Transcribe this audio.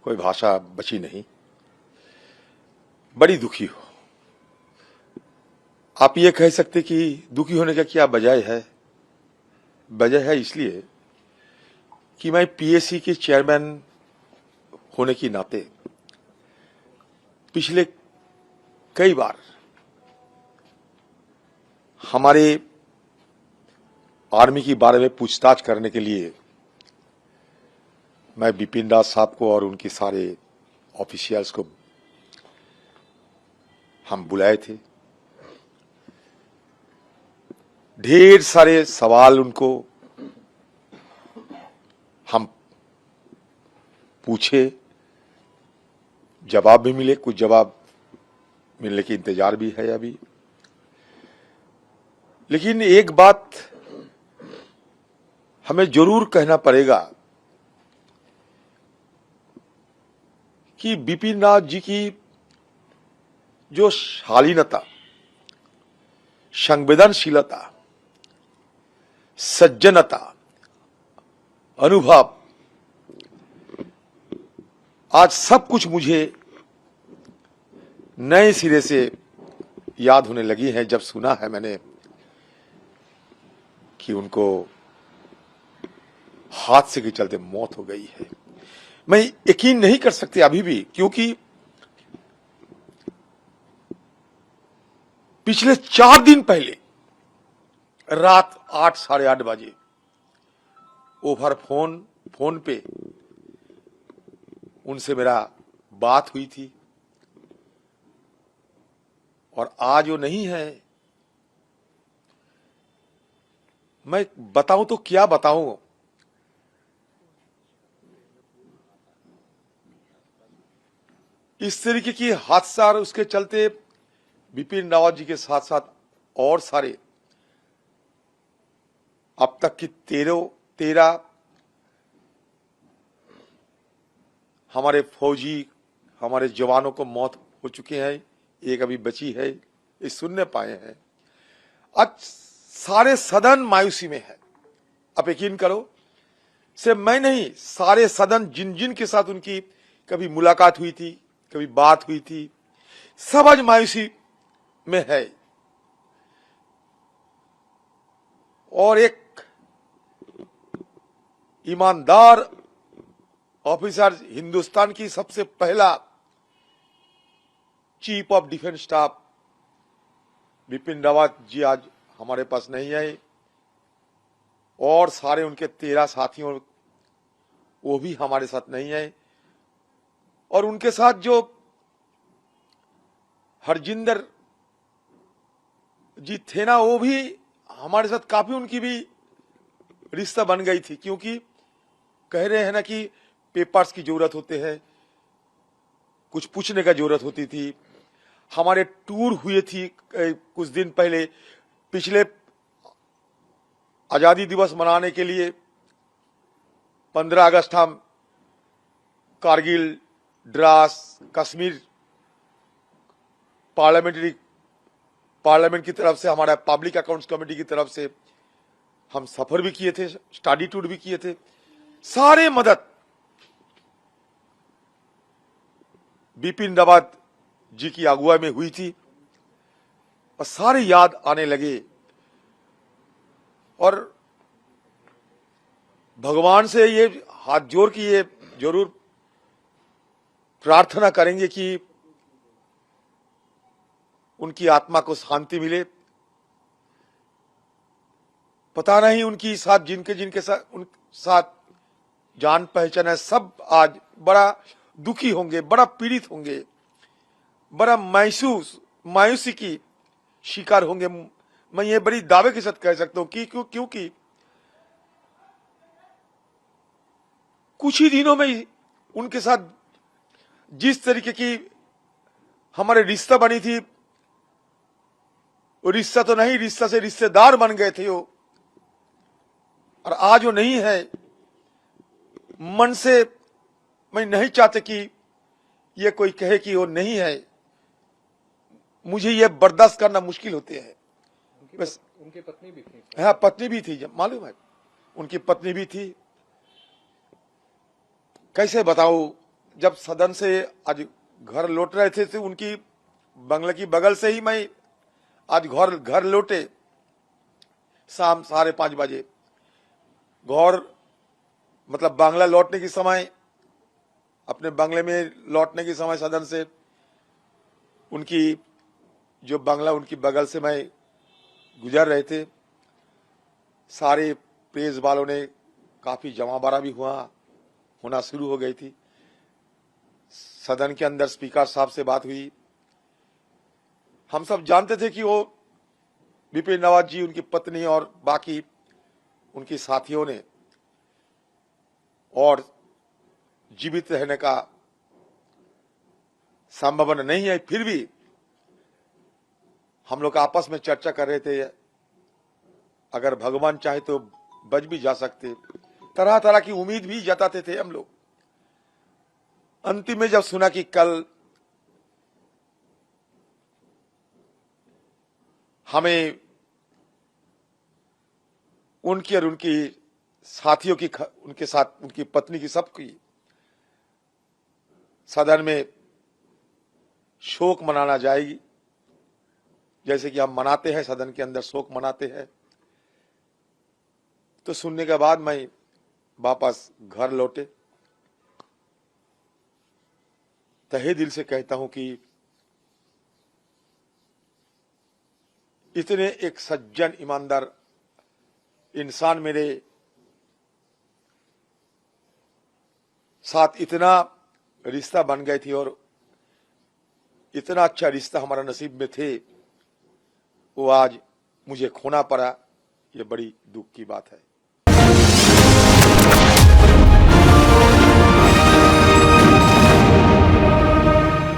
कोई भाषा बची नहीं। बड़ी दुखी हो। आप ये कह सकते कि दुखी होने का क्या वजह है? वजह है इसलिए कि मैं पीएससी के चेयरमैन होने के नाते पिछले कई बार हमारे आर्मी के बारे में पूछताछ करने के लिए मैं बिपिन रावत साहब को और उनके सारे ऑफिशियल्स को हम बुलाए थे। ढेर सारे सवाल उनको हम पूछे, जवाब भी मिले, कुछ जवाब मिलने के इंतजार भी है अभी। लेकिन एक बात हमें जरूर कहना पड़ेगा कि बिपिन रावत जी की जो शालीनता, संवेदनशीलता, सज्जनता, अनुभव, आज सब कुछ मुझे नए सिरे से याद होने लगी है जब सुना है मैंने कि उनको हादसे के चलते मौत हो गई है। मैं यकीन नहीं कर सकती अभी भी, क्योंकि पिछले 4 दिन पहले रात 8 साढ़े 8 बजे ओवर फोन पे उनसे मेरा बात हुई थी और आज वो नहीं है। मैं बताऊं तो क्या बताऊं। इस तरीके की हादसा और उसके चलते बिपिन रावत जी के साथ साथ और सारे अब तक की 13 हमारे फौजी, हमारे जवानों को मौत हो चुके हैं, एक अभी बची है, ये सुनने पाए हैं। आज सारे सदन मायूसी में है। आप यकीन करो, सिर्फ मैं नहीं, सारे सदन जिन जिन के साथ उनकी कभी मुलाकात हुई थी, कभी बात हुई थी, सब आज मायूसी में है। और एक ईमानदार ऑफिसर, हिंदुस्तान की सबसे पहला chief of defence staff Bipin Rawat ji आज हमारे पास नहीं आए और सारे उनके 13 साथियों वो भी हमारे साथ नहीं आए। और उनके साथ जो हरजिंदर जी थे ना, वो भी हमारे साथ काफी उनकी भी रिश्ता बन गई थी, क्योंकि कह रहे हैं ना कि पेपर्स की जरूरत होते हैं, कुछ पूछने का जरूरत होती थी। हमारे टूर हुए थी कुछ दिन पहले, पिछले आजादी दिवस मनाने के लिए 15 अगस्त हम कारगिल, द्रास, कश्मीर पार्लियामेंट की तरफ से, हमारा पब्लिक अकाउंट्स कमेटी की तरफ से हम सफर भी किए थे, स्टडी टूर भी किए थे। सारे मदद बिपिन रावत जी की अगुवाई में हुई थी और सारे याद आने लगे। और भगवान से ये हाथ जोड़ के ये जरूर प्रार्थना करेंगे कि उनकी आत्मा को शांति मिले। पता नहीं उनकी साथ जिनके साथ जान पहचान है, सब आज बड़ा दुखी होंगे, बड़ा पीड़ित होंगे, बड़ा मायूसी की शिकार होंगे। मैं ये बड़ी दावे के साथ कह सकता हूं कि क्योंकि कुछ ही दिनों में उनके साथ जिस तरीके की हमारे रिश्ता बनी थी, वो रिश्ता तो नहीं, रिश्ता से रिश्तेदार बन गए थे वो, और आज वो नहीं है। मन से मैं नहीं चाहता कि ये कोई कहे कि वो नहीं है। मुझे ये बर्दाश्त करना मुश्किल होते हैं। बस उनकी पत्नी भी थी। हाँ, पत्नी भी थी, मालूम है, उनकी पत्नी भी थी। कैसे बताऊं, जब सदन से आज घर लौट रहे थे तो उनकी बंगले की बगल से ही मैं आज घर लौटे शाम 5:30 बजे। घर मतलब बांग्ला लौटने की समय, अपने बंगले में लौटने की समय सदन से उनकी जो बंगला उनकी बगल से मैं गुजर रहे थे। सारे प्रेस वालों ने काफी जमावड़ा भी होना शुरू हो गई थी। सदन के अंदर स्पीकर साहब से बात हुई। हम सब जानते थे कि वो बिपिन रावत जी, उनकी पत्नी और बाकी उनके साथियों ने और जीवित रहने का संभावना नहीं है, फिर भी हम लोग आपस में चर्चा कर रहे थे अगर भगवान चाहे तो बच भी जा सकते, तरह तरह की उम्मीद भी जताते थे हम लोग। अंतिम में जब सुना कि कल हमें उनकी और उनकी साथियों की, उनके साथ उनकी पत्नी की, सबकी सदन में शोक मनाना जाएगी, जैसे कि हम मनाते हैं, सदन के अंदर शोक मनाते हैं, तो सुनने के बाद मैं वापस घर लौटे। तहे दिल से कहता हूं कि इतने एक सज्जन ईमानदार इंसान मेरे साथ इतना रिश्ता बन गए थे और इतना अच्छा रिश्ता हमारा नसीब में थे, वो आज मुझे खोना पड़ा। ये बड़ी दुख की बात है।